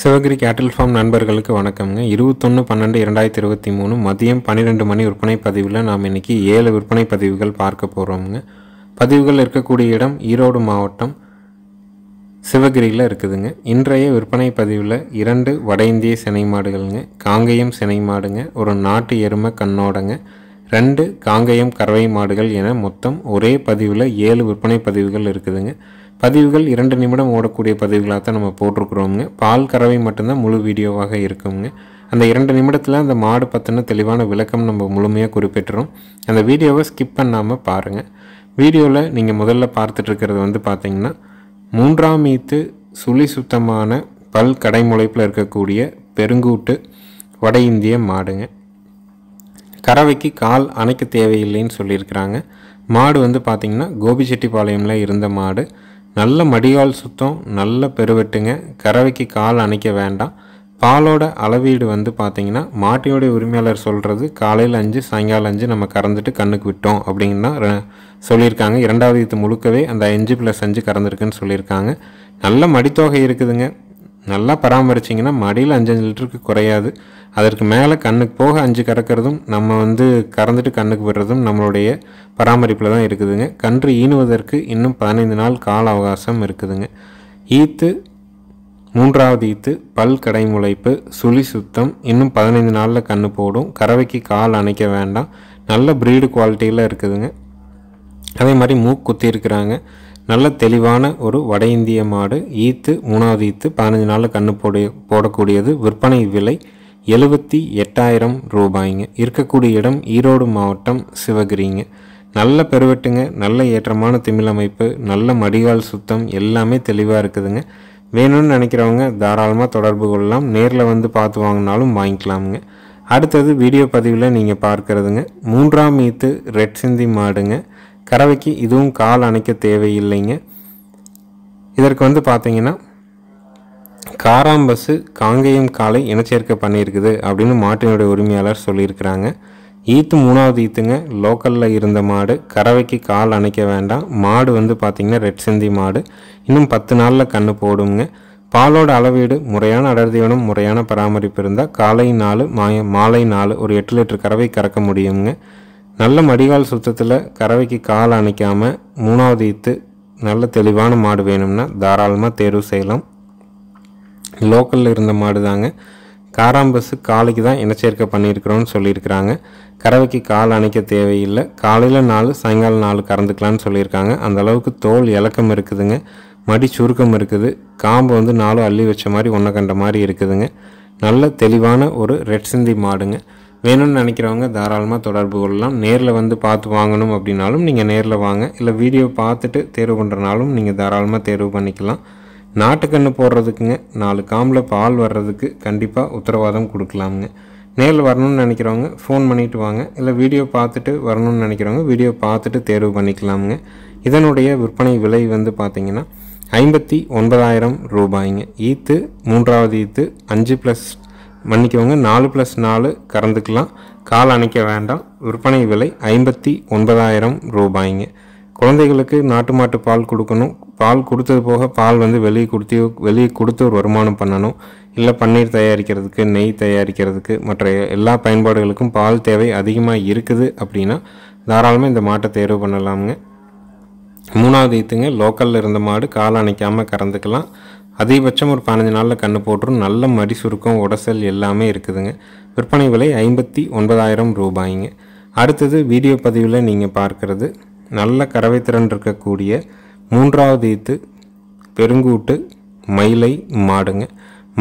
சிவகிரி கேட்டில் ஃபார்ம் நண்பர்களுக்கு வணக்கம்ங்க. 21/12/2023 மதியம் 12 மணி விற்பனை பதிவில் நாம் இன்றைக்கி 7 விற்பனை பதிவுகள் பார்க்க போகிறோம்ங்க. பதிவுகள் இருக்கக்கூடிய இடம் ஈரோடு மாவட்டம் சிவகிரியில் இருக்குதுங்க. இன்றைய விற்பனை பதிவில் 2 வட இந்திய சினை மாடுகள்ங்க, காங்கேயம் சினை மாடுங்க, ஒரு நாட்டு எருமை கண்ணோடங்க, 2 காங்கேயம் கறவை மாடுகள் என மொத்தம் ஒரே பதிவில் 7 விற்பனை பதிவுகள் இருக்குதுங்க. பதிவுகள் 2 நிமிடம் ஓடக்கூடிய பதிவுகளாக தான் நம்ம போட்டிருக்கிறோங்க. பால் கறவை மட்டும்தான் முழு வீடியோவாக இருக்குங்க. அந்த 2 நிமிடத்தில் அந்த மாடு பற்றின தெளிவான விளக்கம் நம்ம முழுமையாக குறிப்பிட்டுறோம். அந்த வீடியோவை ஸ்கிப் பண்ணாமல் பாருங்கள். வீடியோவில் நீங்கள் முதல்ல பார்த்துட்ருக்கிறது வந்து பார்த்திங்கன்னா 3ஆம் ஈத்து சுழி சுத்தமான பல் கடைமுளைப்பில் இருக்கக்கூடிய பெருங்கூட்டு வட இந்திய மாடுங்க. கறவைக்கு கால் அணைக்க தேவையில்லைன்னு சொல்லியிருக்கிறாங்க. மாடு வந்து பார்த்திங்கன்னா கோபிச்செட்டிப்பாளையமில் இருந்த மாடு. நல்ல மடிகால் சுத்தம், நல்ல பெருவெட்டுங்க. கறவைக்கு கால் அணைக்க வேண்டாம். பாலோட அளவீடு வந்து பார்த்திங்கன்னா மாட்டியோடைய உரிமையாளர் சொல்கிறது காலையில் 5 சாயங்காலம் 5 நம்ம கறந்துட்டு கண்ணுக்கு விட்டோம் அப்படின்னா சொல்லியிருக்காங்க. 2வது ஈத்து முழுக்கவே அந்த 5+5 கறந்துருக்குன்னு சொல்லியிருக்காங்க. நல்ல மடித்தொகை இருக்குதுங்க. நல்லா பராமரிச்சிங்கன்னா மடியில் 5 லிட்டருக்கு குறையாது. அதற்கு மேலே கண்ணுக்கு போக 5 கறக்கிறதும் நம்ம வந்து கறந்துட்டு கண்ணுக்கு விடுறதும் நம்மளுடைய பராமரிப்பில் தான் இருக்குதுங்க. கன்று ஈனுவதற்கு இன்னும் 15 நாள் கால அவகாசம் இருக்குதுங்க. ஈத்து 3வது ஈத்து பல் கடைமுளைப்பு சுழி சுத்தம், இன்னும் 15 நாளில் கன்று போடும். கறவைக்கு கால் அணைக்க வேண்டாம். நல்ல ப்ரீடு குவாலிட்டியில் இருக்குதுங்க. அதே மாதிரி மூக்கு குத்தி இருக்கிறாங்க. நல்ல தெளிவான ஒரு வட இந்திய மாடு. ஈத்து 3வது ஈத்து 15 நாளில் கன்று போடக்கூடியது. விற்பனை விலை 78,000 ரூபாய்ங்க. இருக்கக்கூடிய இடம் ஈரோடு மாவட்டம் சிவகிரிங்க. நல்ல பெருவெட்டுங்க, நல்ல ஏற்றமான திமிழ் அமைப்பு, நல்ல மடிகால் சுத்தம் எல்லாமே தெளிவாக இருக்குதுங்க. வேணும்னு நினைக்கிறவங்க தாராளமாக தொடர்பு கொள்ளலாம். நேரில் வந்து பார்த்து வாங்கினாலும் வாங்கிக்கலாமுங்க. அடுத்தது வீடியோ பதிவில் நீங்கள் பார்க்குறதுங்க 3ஆம் ஈத்து ரெட் சிந்தி மாடுங்க. கறவைக்கு இதுவும் கால் அணைக்க தேவையில்லைங்க. இதற்கு வந்து பார்த்திங்கன்னா காராம்பசு காங்கேயம் காலை இனச்சேர்க்கை பண்ணியிருக்குது அப்படின்னு மாட்டினுடைய உரிமையாளர் சொல்லியிருக்கிறாங்க. ஈத்து 3வது ஈத்துங்க. லோக்கலில் இருந்த மாடு. கறவைக்கு கால் அணைக்க வேண்டாம். மாடு வந்து பார்த்திங்கன்னா ரெட் சிந்தி மாடு. இன்னும் 10 நாளில் கன்று போடுங்க. பாலோட அளவீடு முறையான அடர்த்தியோடும் முறையான பராமரிப்பு இருந்தால் காலை 4 மாலை 4 ஒரு 8 லிட்டர் கறவை கறக்க முடியுங்க. நல்ல மடிகால் சுத்தத்தில் கறவைக்கு கால் அணைக்காமல் 3வது ஈத்து நல்ல தெளிவான மாடு வேணும்னா தாராளமாக தேர்வு செய்யலாம். லோக்கலில் இருந்த மாடு தாங்க. காராம்பசு காலைக்கு தான் இனச்சேர்க்கை பண்ணியிருக்கிறோன்னு சொல்லியிருக்கிறாங்க. கறவைக்கு கால் அணைக்க தேவையில்லை. காலையில் 4 சாயங்காலம் 4 கறந்துக்கலான்னு சொல்லியிருக்காங்க. அந்த அளவுக்கு தோல் இலக்கம் இருக்குதுங்க. மடி சுருக்கம் இருக்குது. காம்பு வந்து 4 அள்ளி வச்ச மாதிரி ஒன்றை கண்ட மாதிரி இருக்குதுங்க. நல்ல தெளிவான ஒரு ரெட் சிந்தி மாடுங்க. வேணும்னு நினைக்கிறவங்க தாராளமாக தொடர்பு கொள்ளலாம். நேரில் வந்து பார்த்து வாங்கணும் அப்படின்னாலும் நீங்கள் நேரில் வாங்க. இல்லை வீடியோ பார்த்துட்டு தேர்வு பண்ணுறனாலும் நீங்கள் தாராளமாக தேர்வு பண்ணிக்கலாம். நாட்டுக்கன்று போடுறதுக்குங்க 4 காம்பில் பால் வர்றதுக்கு கண்டிப்பாக உத்தரவாதம் கொடுக்கலாமுங்க. நேரில் வரணும்னு நினைக்கிறவங்க ஃபோன் பண்ணிவிட்டு வாங்க. இல்லை வீடியோ பார்த்துட்டு வரணும்னு நினைக்கிறவங்க வீடியோ பார்த்துட்டு தேர்வு பண்ணிக்கலாமுங்க. இதனுடைய விற்பனை விலை வந்து பார்த்திங்கன்னா 59,000 ரூபாய்ங்க. ஈத்து 3வது ஈத்து 4+4 கறந்துக்கலாம். கால் அணைக்க வேண்டாம். விற்பனை விலை 59,000 ரூபாய்ங்க. குழந்தைகளுக்கு நாட்டு மாட்டு பால் கொடுக்கணும். பால் கொடுத்தது போக பால் வந்து வெளியே கொடுத்து ஒரு வருமானம் பண்ணணும். இல்லை பன்னீர் தயாரிக்கிறதுக்கு, நெய் தயாரிக்கிறதுக்கு, மற்ற எல்லா பயன்பாடுகளுக்கும் பால் தேவை அதிகமாக இருக்குது அப்படின்னா தாராளமாக இந்த மாட்டை தேர்வு பண்ணலாமுங்க. 3வது ஈத்துங்க. லோக்கலில் இருந்த மாடு. கால் அணைக்காமல் கறந்துக்கலாம். அதிகபட்சம் ஒரு 15 நாளில் கன்று போட்டுரும். நல்ல மடி சுருக்கம், உடசல் எல்லாமே இருக்குதுங்க. விற்பனை விலை 59,000 ரூபாய்ங்க. அடுத்தது வீடியோ பதிவில் நீங்கள் பார்க்குறது நல்ல கறவை திறன் இருக்கக்கூடிய 3வது ஈத்து பெருங்கூட்டு மயிலை மாடுங்க.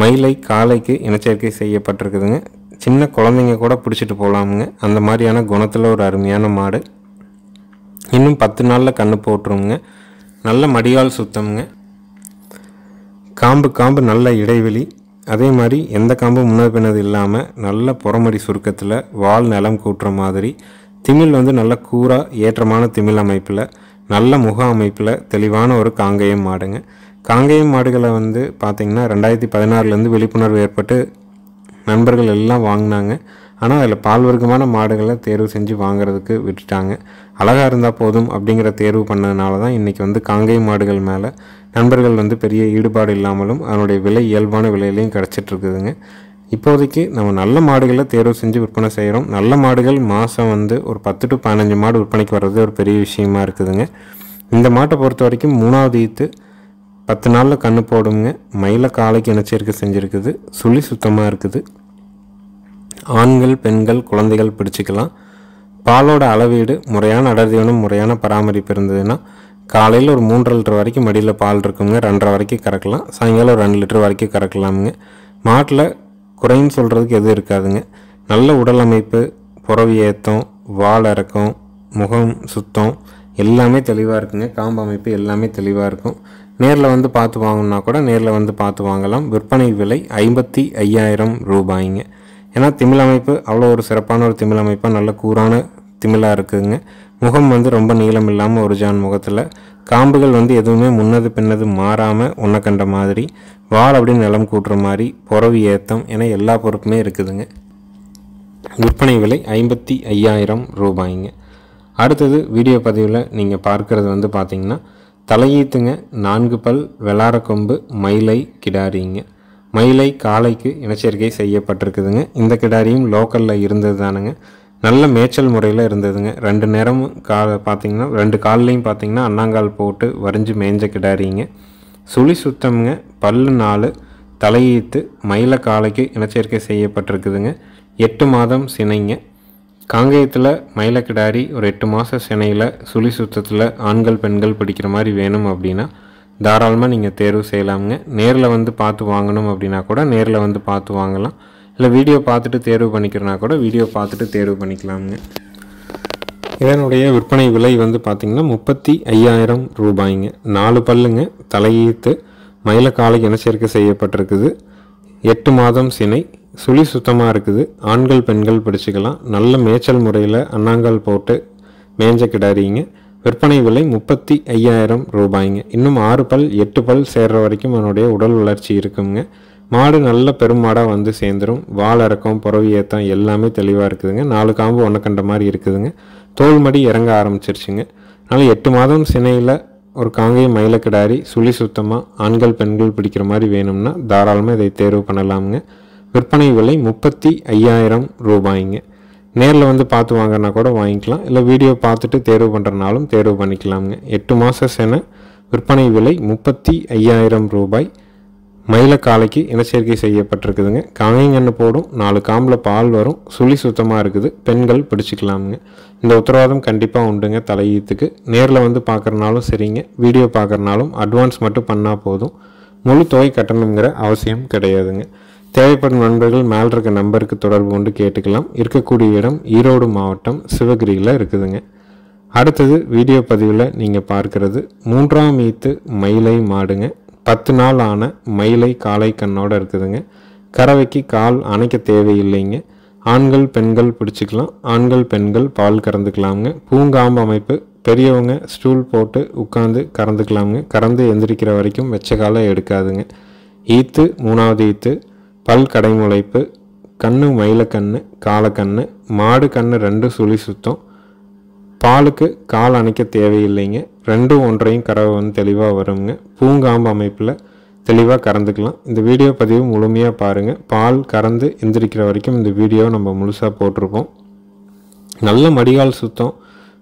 மயிலை காலைக்கு இனச்சேர்க்கை செய்யப்பட்டிருக்குதுங்க. சின்ன குழந்தைங்க கூட பிடிச்சிட்டு போகலாமுங்க. அந்த மாதிரியான குணத்தில் ஒரு அருமையான மாடு. இன்னும் 10 நாளில் கன்று போட்டுருங்க. நல்ல மடிகால் சுத்தம்ங்க. காம்பு நல்ல இடைவெளி. அதே மாதிரி எந்த காம்பும் முன்னது பின்னது இல்லாமல் நல்ல புறமடி சுருக்கத்தில் வால் நிலம் கூட்டுற மாதிரி திமிழ் வந்து நல்ல கூராக ஏற்றமான திமிழ் அமைப்பில், நல்ல முக அமைப்பில் தெளிவான ஒரு காங்கேயம் மாடுங்க. காங்கேயம் மாடுகளை வந்து பார்த்திங்கன்னா 2016லேருந்து விழிப்புணர்வு ஏற்பட்டு நண்பர்கள் எல்லாம் வாங்கினாங்க. ஆனால் அதில் பால் வர்க்கமான மாடுகளை தேர்வு செஞ்சு வாங்குறதுக்கு விட்டுட்டாங்க. அழகாக இருந்தால் போதும் அப்படிங்கிற தேர்வு பண்ணதுனால தான் இன்றைக்கி வந்து காங்கேய மாடுகள் மேலே நண்பர்கள் வந்து பெரிய ஈடுபாடு இல்லாமலும் அதனுடைய விலை இயல்பான விலையிலையும் கிடச்சிட்ருக்குதுங்க. இப்போதைக்கு நம்ம நல்ல மாடுகளை தேர்வு செஞ்சு விற்பனை செய்கிறோம். நல்ல மாடுகள் மாதம் வந்து ஒரு 10 to 15 மாடு விற்பனைக்கு வர்றது ஒரு பெரிய விஷயமா இருக்குதுங்க. இந்த மாட்டை பொறுத்த வரைக்கும் 3வது ஈத்து 10 நாளில் கன்று போடுங்க. மயில காலைக்கு இனச்சேர்க்கை செஞ்சுருக்குது. சுழி சுத்தமாக இருக்குது. ஆண்கள் பெண்கள் குழந்தைகள் பிடிச்சிக்கலாம். பாலோட அளவீடு முறையான அடர்த்தியோனும் முறையான பராமரிப்பு இருந்ததுன்னா காலையில் ஒரு 3.5 லிட்டர் வரைக்கும் மடியில் பால் இருக்குங்க. 2.5 வரைக்கும் கறக்கலாம். சாயங்காலம் ஒரு 2 லிட்டர் வரைக்கும் கறக்கலாமுங்க. மாட்டில் குறைன்னு சொல்கிறதுக்கு எதுவும் இருக்காதுங்க. நல்ல உடல் அமைப்பு, புறவி ஏத்தம், வால் இறக்கம், முகம் சுத்தம் எல்லாமே தெளிவாக இருக்குங்க. காம்பு அமைப்பு எல்லாமே தெளிவாக இருக்கும். நேரில் வந்து பார்த்து வாங்கணுன்னா கூட நேரில் வந்து பார்த்து வாங்கலாம். விற்பனை விலை 55,000 ரூபாய்ங்க. ஏன்னா திமிழ் அமைப்பு அவ்வளோ ஒரு சிறப்பான ஒரு திமிழ் அமைப்பாக நல்ல கூரான திமிழாக இருக்குதுங்க. முகம் வந்து ரொம்ப நீளம் இல்லாமல் ஒரு ஜான் முகத்தில் காம்புகள் வந்து எதுவுமே முன்னது பின்னது மாறாமல் ஒன்றை கண்ட மாதிரி, வால் அப்படின்னு நிலம் கூட்டுற மாதிரி, புறவி ஏத்தம் என எல்லா பொறுப்புமே இருக்குதுங்க. விற்பனை விலை 55,000 ரூபாய்ங்க. அடுத்தது வீடியோ பதிவில் நீங்கள் பார்க்குறது வந்து பார்த்திங்கன்னா தலையீத்துங்க. 4 பல் வெளார கொம்பு மயிலை கிடாரிங்க. மயிலை காலைக்கு இனச்சேர்க்கை செய்யப்பட்டிருக்குதுங்க. இந்த கிடாரியும் லோக்கலில் இருந்தது தானுங்க. நல்ல மேய்ச்சல் முறையில் இருந்ததுங்க. 2 நேரமும் பார்த்திங்கன்னா 2 கால்லையும் பார்த்திங்கன்னா அண்ணாங்கால் போட்டு வரைஞ்சி மேய்ஞ்ச கிடாரிங்க. சுழி சுத்தம்ங்க. பல்லு 4, தலையீத்து, மயில காலைக்கு இனச்சேர்க்கை செய்யப்பட்டிருக்குதுங்க. 8 மாதம் சினைங்க. காங்கேயத்தில் மயில கிடாரி ஒரு 8 மாத சினையில் சுழி சுத்தத்தில் ஆண்கள் பெண்கள் பிடிக்கிற மாதிரி வேணும் அப்படின்னா தாராளமாக நீங்கள் தேர்வு செய்யலாமுங்க. நேரில் வந்து பார்த்து வாங்கணும் அப்படின்னா கூட நேரில் வந்து பார்த்து வாங்கலாம். இல்லை வீடியோ பார்த்துட்டு தேர்வு பண்ணிக்கிறனா கூட வீடியோ பார்த்துட்டு தேர்வு பண்ணிக்கலாமுங்க. இதனுடைய விற்பனை விலை வந்து பார்த்திங்கன்னா 35,000 ரூபாய்ங்க. 4 பல்லுங்க. தலையீத்து, மயில காலைக்கு இனச்சேர்க்கை செய்யப்பட்டிருக்குது. 8 மாதம் சினை. சுழி சுத்தமாக இருக்குது. ஆண்கள் பெண்கள் பிடிச்சிக்கலாம். நல்ல மேய்ச்சல் முறையில் அண்ணாங்கால் போட்டு மேய்ஞ்ச கிடாரிங்க. விற்பனை விலை 35,000 ரூபாய்ங்க. இன்னும் 6 பல் 8 பல் சேர்ற வரைக்கும் அதனுடைய உடல் வளர்ச்சி இருக்குங்க. மாடு நல்ல பெருமாடாக வந்து சேர்ந்துடும். வால் இறக்கம், புறவி ஏத்தம் எல்லாமே தெளிவாக இருக்குதுங்க. 4 காம்பு ஒன்று கண்ட மாதிரி இருக்குதுங்க. தோல் மடி இறங்க ஆரம்பிச்சிருச்சுங்க. அதனால் 8 மாதம் சினையில் ஒரு காங்கேய மயில கிடாரி சுழி சுத்தமாக ஆண்கள் பெண்கள் பிடிக்கிற மாதிரி வேணும்னா தாராளமாக இதை தேர்வு பண்ணலாமுங்க. விற்பனை விலை 35,000 ரூபாய்ங்க. நேரில் வந்து பார்த்து வாங்கினா கூட வாங்கிக்கலாம். இல்லை வீடியோ பார்த்துட்டு தேர்வு பண்ணுறனாலும் தேர்வு பண்ணிக்கலாமுங்க. 8 மாத சென. விற்பனை விலை 35,000 ரூபாய். மயில காலைக்கு இனச்சேர்க்கை செய்யப்பட்டிருக்குதுங்க. காங்கைங்கன்று போடும். 4 காம்பில் பால் வரும். சுழி சுத்தமாக இருக்குது. பெண்கள் பிடிச்சிக்கலாமுங்க. இந்த உத்தரவாதம் கண்டிப்பாக உண்டுங்க தலையீத்துக்கு. நேரில் வந்து பார்க்குறனாலும் சரிங்க, வீடியோ பார்க்குறனாலும் அட்வான்ஸ் மட்டும் பண்ணால் போதும். முழு தொகை கட்டணுங்கிற அவசியம் கிடையாதுங்க. தேவைப்படும் நண்பர்கள் மேல் இருக்க நம்பருக்கு தொடர்பு கொண்டு கேட்டுக்கலாம். இருக்கக்கூடிய இடம் ஈரோடு மாவட்டம் சிவகிரியில் இருக்குதுங்க. அடுத்தது வீடியோ பதிவில் நீங்கள் பார்க்குறது 3ஆம் ஈத்து மயிலை மாடுங்க. 10 நாள் ஆன மயிலை காலை கண்ணோடு இருக்குதுங்க. கறவைக்கு கால் அணைக்க தேவையில்லைங்க. ஆண்கள் பெண்கள் பிடிச்சிக்கலாம். ஆண்கள் பெண்கள் பால் கறந்துக்கலாமுங்க. பூங்காம்பு அமைப்பு. பெரியவங்க ஸ்டூல் போட்டு உட்காந்து கறந்துக்கலாமுங்க. கறந்து எந்திரிக்கிற வரைக்கும் வெச்ச காலை எடுக்காதுங்க. ஈத்து 3வது ஈத்து. பல் கடைமுளைப்பு. கண்ணு மயிலக்கண்ணு, காலக்கண்ணு. மாடு கண்ணு 2 சுழி சுத்தம். பாலுக்கு கால் அணைக்க தேவையில்லைங்க. 2 ஒன்றையும் கறவை வந்து தெளிவாக வருங்க. பூங்காம்பு அமைப்பில் தெளிவாக கறந்துக்கலாம். இந்த வீடியோ பதிவு முழுமையாக பாருங்கள். பால் கறந்து எந்திரிக்கிற வரைக்கும் இந்த வீடியோ நம்ம முழுசாக போட்டிருப்போம். நல்ல மடிகால் சுத்தம்,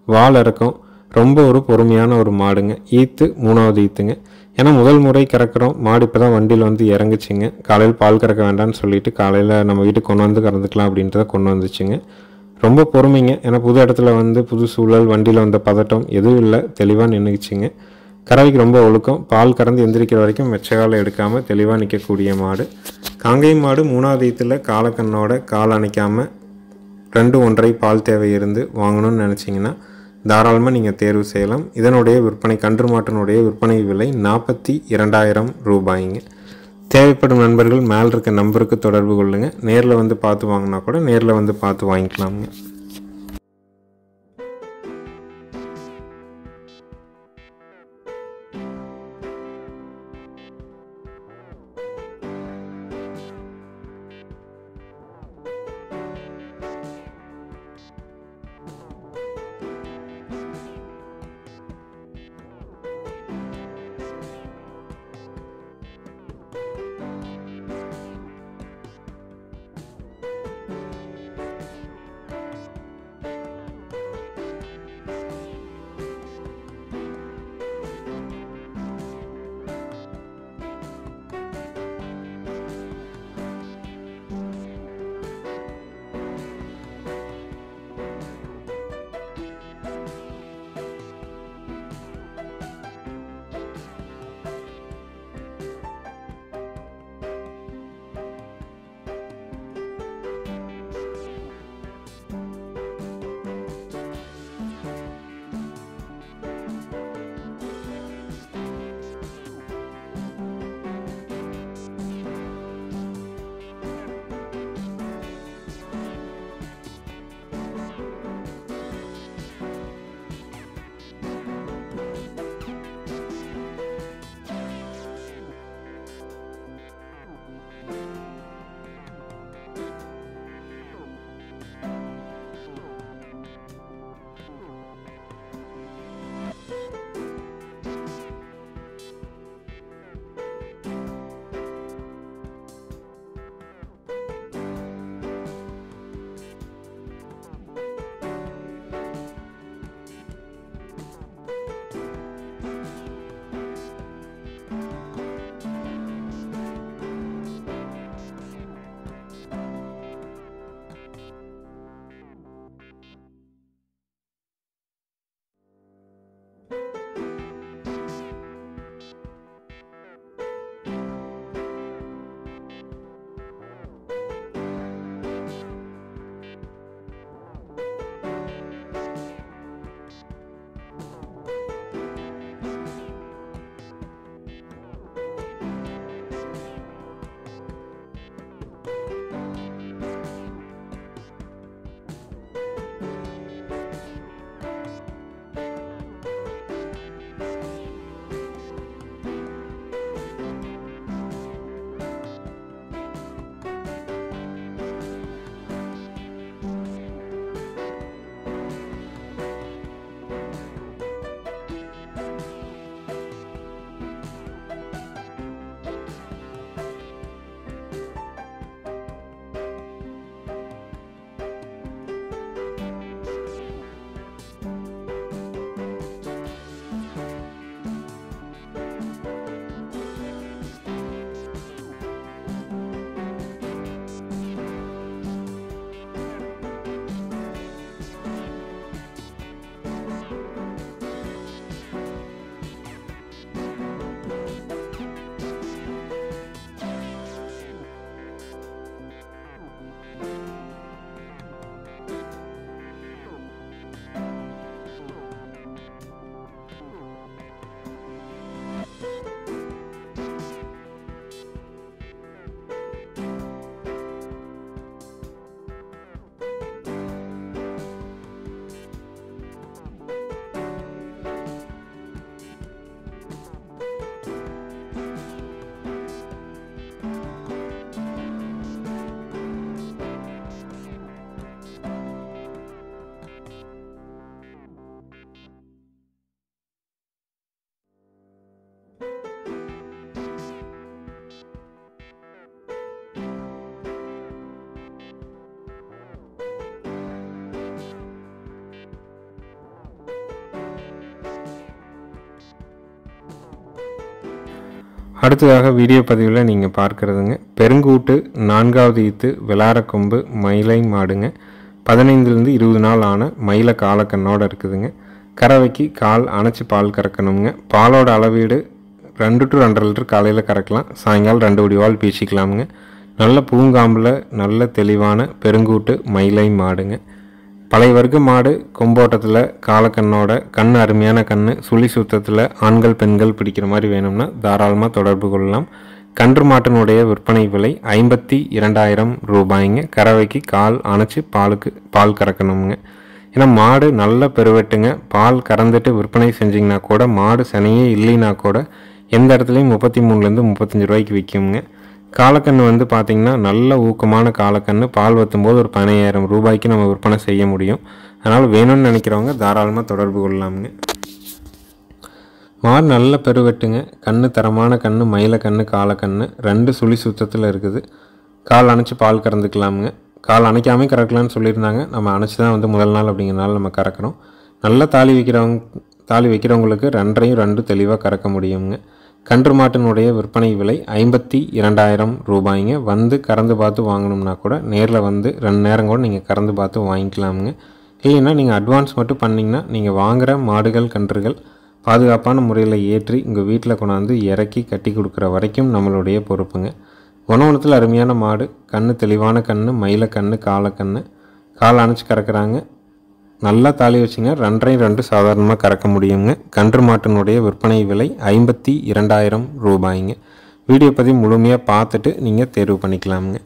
வால் இறக்கம், ரொம்ப ஒரு பொறுமையான ஒரு மாடுங்க. ஈத்து 3வது ஈத்துங்க. ஏன்னா முதல் முறை கறக்கிறோம். மாடு இப்போ தான் வண்டியில் வந்து இறங்குச்சிங்க. காலையில் பால் கறக்க வேண்டாம்னு சொல்லிட்டு காலையில் நம்ம வீட்டுக்கு கொண்டு வந்து கறந்துக்கலாம் அப்படின்றத கொண்டு வந்துச்சுங்க. ரொம்ப பொறுமைங்க. ஏன்னா புது இடத்துல வந்து புது சூழல், வண்டியில் வந்த பதட்டம் எதுவும் இல்லை, தெளிவாக நின்றுச்சிங்க. கறவைக்கு ரொம்ப ஒழுக்கம். பால் கறந்து எந்திரிக்கிற வரைக்கும் வெச்சகாலை எடுக்காமல் தெளிவாக நிற்கக்கூடிய மாடு. காங்கேய மாடு 3வது ஈத்தில் காலக்கண்ணோட கால் அணைக்காமல் 2 ஒன்றரை பால் தேவை இருந்து வாங்கணும்னு நினச்சிங்கன்னா தாராளமாக நீங்கள் தேர்வு செய்யலாம். இதனுடைய விற்பனை கன்று மாட்டினுடைய விற்பனை விலை 42,000 ரூபாய்ங்க. தேவைப்படும் நண்பர்கள் மேல் இருக்க நம்பருக்கு தொடர்பு கொள்ளுங்கள். நேரில் வந்து பார்த்து வாங்கினா கூட நேரில் வந்து பார்த்து வாங்கிக்கலாமுங்க. அடுத்ததாக வீடியோ பதிவில் நீங்கள் பார்க்குறதுங்க பெருங்கூட்டு 4வது ஈத்து விளாரக்கொம்பு மயிலை மாடுங்க. 15லேருந்து 20 நாள் ஆன மயில காலக்கண்ணோடு இருக்குதுங்க. கறவைக்கு கால் அணைச்சி பால் கறக்கணுங்க. பாலோட அளவீடு 2 to 2.5 லிட்டர் காலையில் கறக்கலாம், சாயங்காலம் 2 வடிவால் பீச்சிக்கலாமுங்க. நல்ல பூங்காம்பில் நல்ல தெளிவான பெருங்கூட்டு மயிலை மாடுங்க. பழைய வர்க்க மாடு, கொம்போட்டத்தில் காலக்கண்ணோட கண் அருமையான கண், சுழி சுத்தத்தில் ஆண்கள் பெண்கள் பிடிக்கிற மாதிரி வேணும்னா தாராளமாக தொடர்பு கொள்ளலாம். கன்று மாட்டினுடைய விற்பனை விலை 52,000 ரூபாய்ங்க. கறவைக்கு கால் அணைச்சி பால் கறக்கணுங்க. ஏன்னா மாடு நல்ல பெருவெட்டுங்க. பால் கறந்துட்டு விற்பனை செஞ்சிங்கன்னா கூட மாடு சனையே இல்லைன்னா கூட எந்த இடத்துலையும் 33லேருந்து 35 ரூபாய்க்கு விற்குங்க. காலக்கன்று வந்து பார்த்திங்கன்னா நல்ல ஊக்கமான காலக்கன்று. பால் வற்றும்போது ஒரு 15,000 ரூபாய்க்கு நம்ம விற்பனை செய்ய முடியும். அதனால் வேணும்னு நினைக்கிறவங்க தாராளமாக தொடர்பு கொள்ளலாமுங்க. மாடு நல்ல பெருவெட்டுங்க. கன்று தரமான கன்று, மயில கன்று, காலக்கன்று 2 சுழி சுத்தத்தில் இருக்குது. கால் அணைச்சி பால் கறந்துக்கலாமுங்க. கால் அணைக்காமே கறக்கலான்னு சொல்லியிருந்தாங்க. நம்ம அணைச்சி தான் வந்து முதல் நாள் அப்படிங்கிறனால நம்ம கறக்கிறோம். நல்ல தாலி வைக்கிறவங்களுக்கு 2 தெளிவாக கறக்க முடியுங்க. கன்று மாட்டினுடைய விற்பனை விலை 52,000 ரூபாய்ங்க. வந்து கறந்து பார்த்து வாங்கணும்னா கூட நேரில் வந்து 2 நேரம் கூட நீங்கள் கறந்து பார்த்து வாங்கிக்கலாமுங்க. இல்லைன்னா நீங்கள் அட்வான்ஸ் மட்டும் பண்ணிங்கன்னா நீங்கள் வாங்குகிற மாடுகள் கன்றுகள் பாதுகாப்பான முறையில் ஏற்றி உங்கள் வீட்டில் கொண்டாந்து இறக்கி கட்டி கொடுக்குற வரைக்கும் நம்மளுடைய பொறுப்புங்க. உணவனத்தில் அருமையான மாடு, கன்று தெளிவான கன்று, மயில கன்று, காலக்கன்று, கால் அணைச்சி கறக்குறாங்க. நல்லா தாலி வச்சுங்க. 2 சாதாரணமாக கறக்க முடியுங்க. கன்று மாட்டினுடைய விற்பனை விலை 52,000 ரூபாய்ங்க. வீடியோ பதிவு முழுமையாக பார்த்துட்டு நீங்கள் தேர்வு பண்ணிக்கலாமுங்க.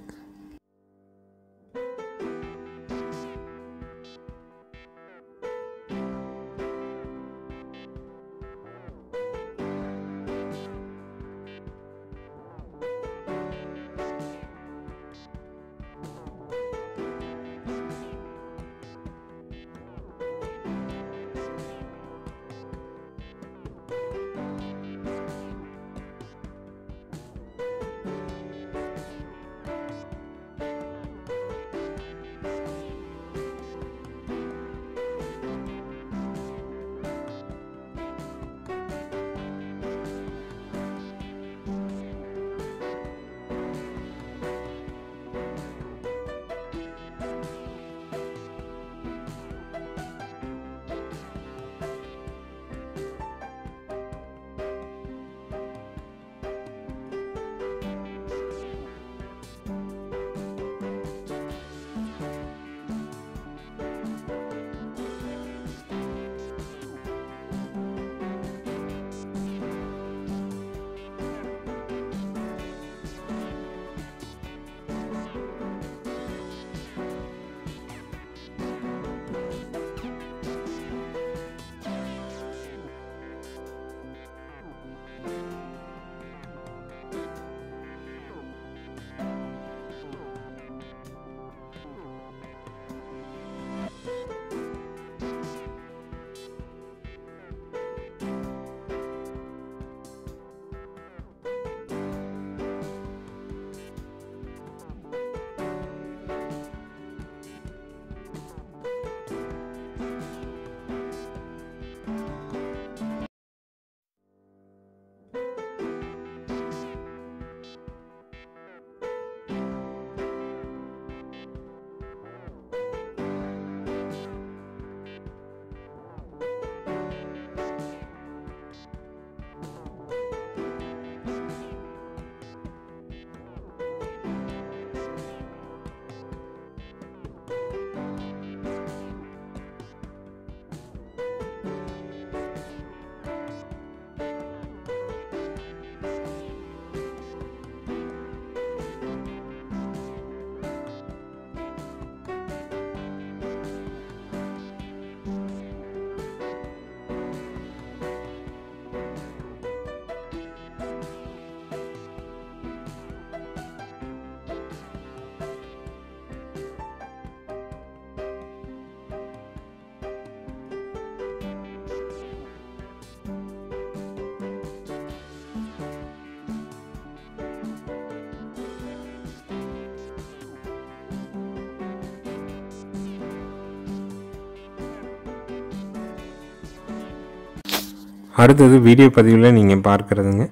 அடுத்தது வீடியோ பதிவில் நீங்கள் பார்க்குறதுங்க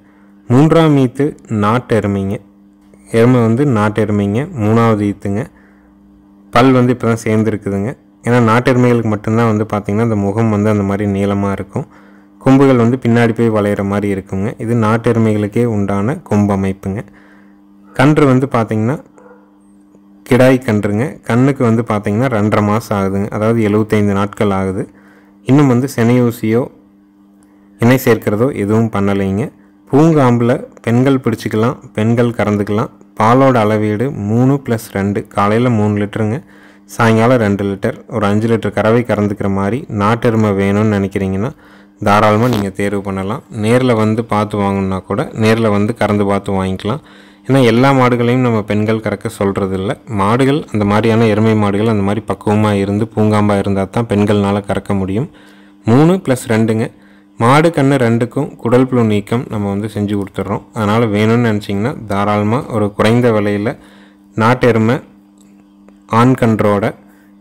மூன்றாம் ஈத்து நாட்டு எருமைங்க. எருமை வந்து நாட்டு எருமைங்க. மூணாவது ஈத்துங்க. பல் வந்து இப்போ தான் சேர்ந்துருக்குதுங்க. ஏன்னா நாட்டு எருமைகளுக்கு மட்டும்தான் வந்து பார்த்திங்கன்னா அந்த முகம் வந்து அந்த மாதிரி நீளமாக இருக்கும். கொம்புகள் வந்து பின்னாடி போய் வளையிற மாதிரி இருக்குங்க. இது நாட்டு எருமைகளுக்கே உண்டான கொம்பு அமைப்புங்க. கன்று வந்து பார்த்திங்கன்னா கிடாய் கன்றுங்க. கண்ணுக்கு வந்து பார்த்திங்கன்னா 2.5 மாதம் ஆகுதுங்க. அதாவது 75 நாட்கள் ஆகுது. இன்னும் வந்து செனையூசியோ இணை சேர்க்கிறதோ எதுவும் பண்ணலைங்க. பூங்காம்பில் பெண்கள் பிடிச்சிக்கலாம், பெண்கள் கறந்துக்கலாம். பாலோட அளவீடு 3+2. காலையில் 3 லிட்டருங்க, சாயங்காலம் 2 லிட்டர். ஒரு 5 லிட்டர் கறவை கறந்துக்கிற மாதிரி நாட்டு எருமை வேணும்னு நினைக்கிறீங்கன்னா தாராளமாக நீங்கள் தேர்வு பண்ணலாம். நேரில் வந்து பார்த்து வாங்கணுன்னா கூட நேரில் வந்து கறந்து பார்த்து வாங்கிக்கலாம். ஏன்னா எல்லா மாடுகளையும் நம்ம பெண்கள் கறக்க சொல்கிறது இல்லை. மாடுகள் அந்த மாதிரியான எருமை மாடுகள் அந்த மாதிரி பக்குவமாக இருந்து பூங்காம்பாக இருந்தால் தான் பெண்கள்னால் கறக்க முடியும். 3+2ங்க. மாடு கன்று 2க்கும் குடல் புழு நீக்கம் நம்ம வந்து செஞ்சு கொடுத்துட்றோம். அதனால் வேணும்னு நினச்சிங்கன்னா தாராளமாக ஒரு குறைந்த விலையில் நாட்டு எருமை ஆண் கன்றோட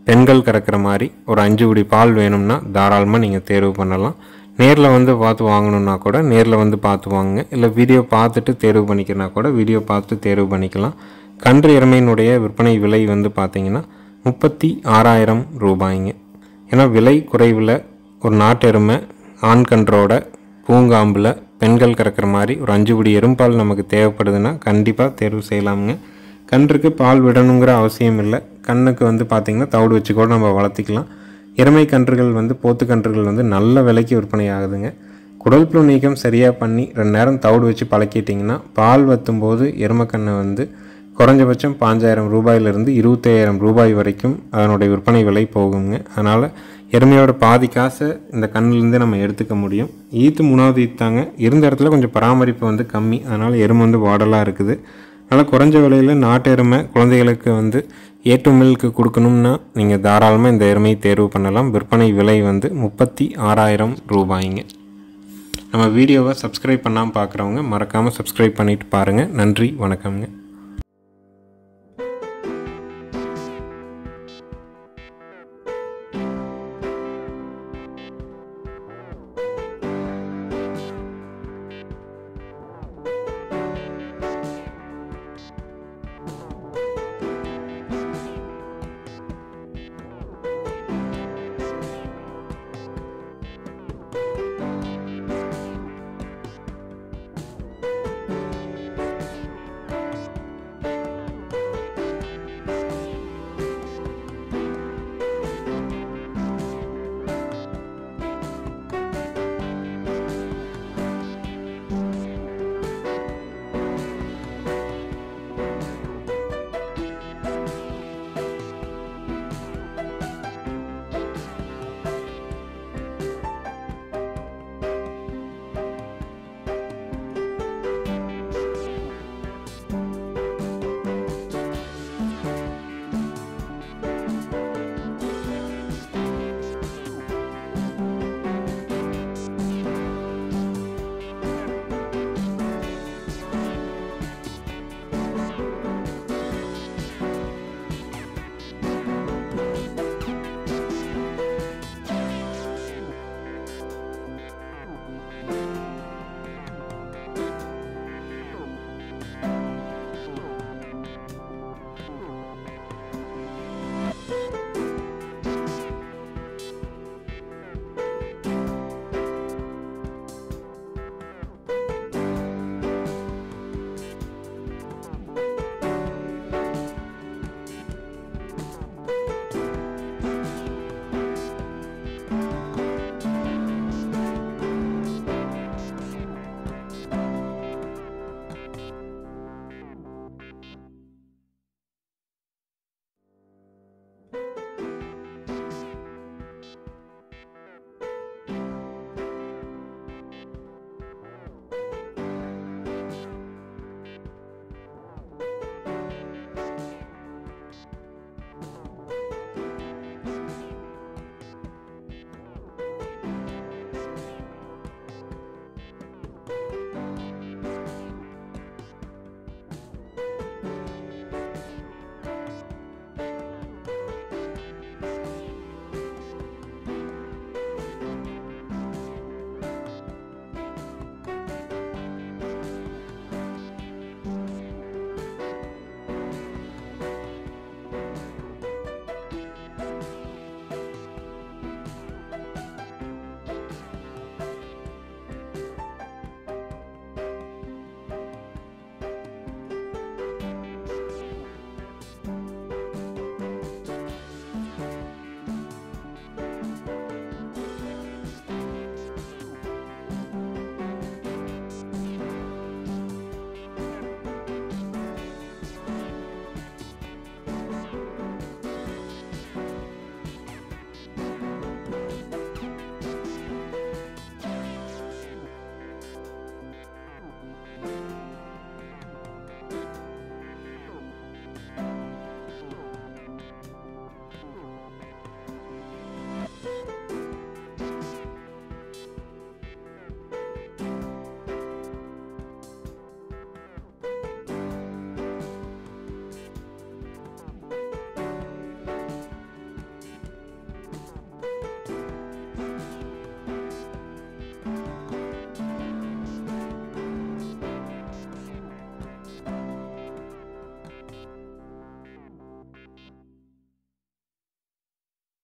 பெண்கள் கறக்கிற மாதிரி ஒரு 5 குடி பால் வேணும்னா தாராளமாக நீங்கள் தேர்வு பண்ணலாம். நேரில் வந்து பார்த்து வாங்கணுன்னா கூட நேரில் வந்து பார்த்து வாங்குங்க. இல்லை வீடியோ பார்த்துட்டு தேர்வு பண்ணிக்கிறனா கூட வீடியோ பார்த்து தேர்வு பண்ணிக்கலாம். கன்று எருமையினுடைய விற்பனை விலை வந்து பார்த்திங்கன்னா 36,000 ரூபாய்ங்க. ஏன்னா விலை குறைவில் ஒரு நாட்டு எருமை ஆண் கன்றோட பூங்காம்பில் பெண்கள் கறக்கிற மாதிரி ஒரு 5 குடி எரும்பால் நமக்கு தேவைப்படுதுன்னா கண்டிப்பாக தேர்வு செய்யலாமுங்க. கன்றுக்கு பால் விடணுங்கிற அவசியம் இல்லை. கண்ணுக்கு வந்து பார்த்திங்கன்னா தவிடு வச்சு கூட நம்ம வளர்த்திக்கலாம். எருமை கன்றுகள் வந்து போத்து கன்றுகள் வந்து நல்ல விலைக்கு விற்பனை ஆகுதுங்க. குடல் புழு நீக்கம் சரியாக பண்ணி 2 நேரம் தவிடு வச்சு பழக்கிட்டிங்கன்னா பால் வற்றும்போது எருமைக்கண்ணை வந்து குறைஞ்சபட்சம் 5,000 ரூபாயிலிருந்து 25,000 ரூபாய் வரைக்கும் அதனுடைய விற்பனை விலை போகுங்க. அதனால் எருமையோட பாதி காசை இந்த கண்ணிலேருந்து நம்ம எடுத்துக்க முடியும். ஈத்து 3வது ஈத்தாங்க. இருந்த இடத்துல கொஞ்சம் பராமரிப்பு வந்து கம்மி. அதனால் எருமை வந்து வாடலாக இருக்குது. அதனால் குறைஞ்ச விலையில் நாட்டு எருமை குழந்தைகளுக்கு வந்து ஏட்டு மில்க்கு கொடுக்கணும்னா நீங்கள் தாராளமாக இந்த எருமையை தேர்வு பண்ணலாம். விற்பனை விலை வந்து 36,000 ரூபாய்ங்க. நம்ம வீடியோவை சப்ஸ்கிரைப் பண்ணாமல் பார்க்குறவங்க மறக்காமல் சப்ஸ்கிரைப் பண்ணிவிட்டு பாருங்கள். நன்றி, வணக்கம்ங்க.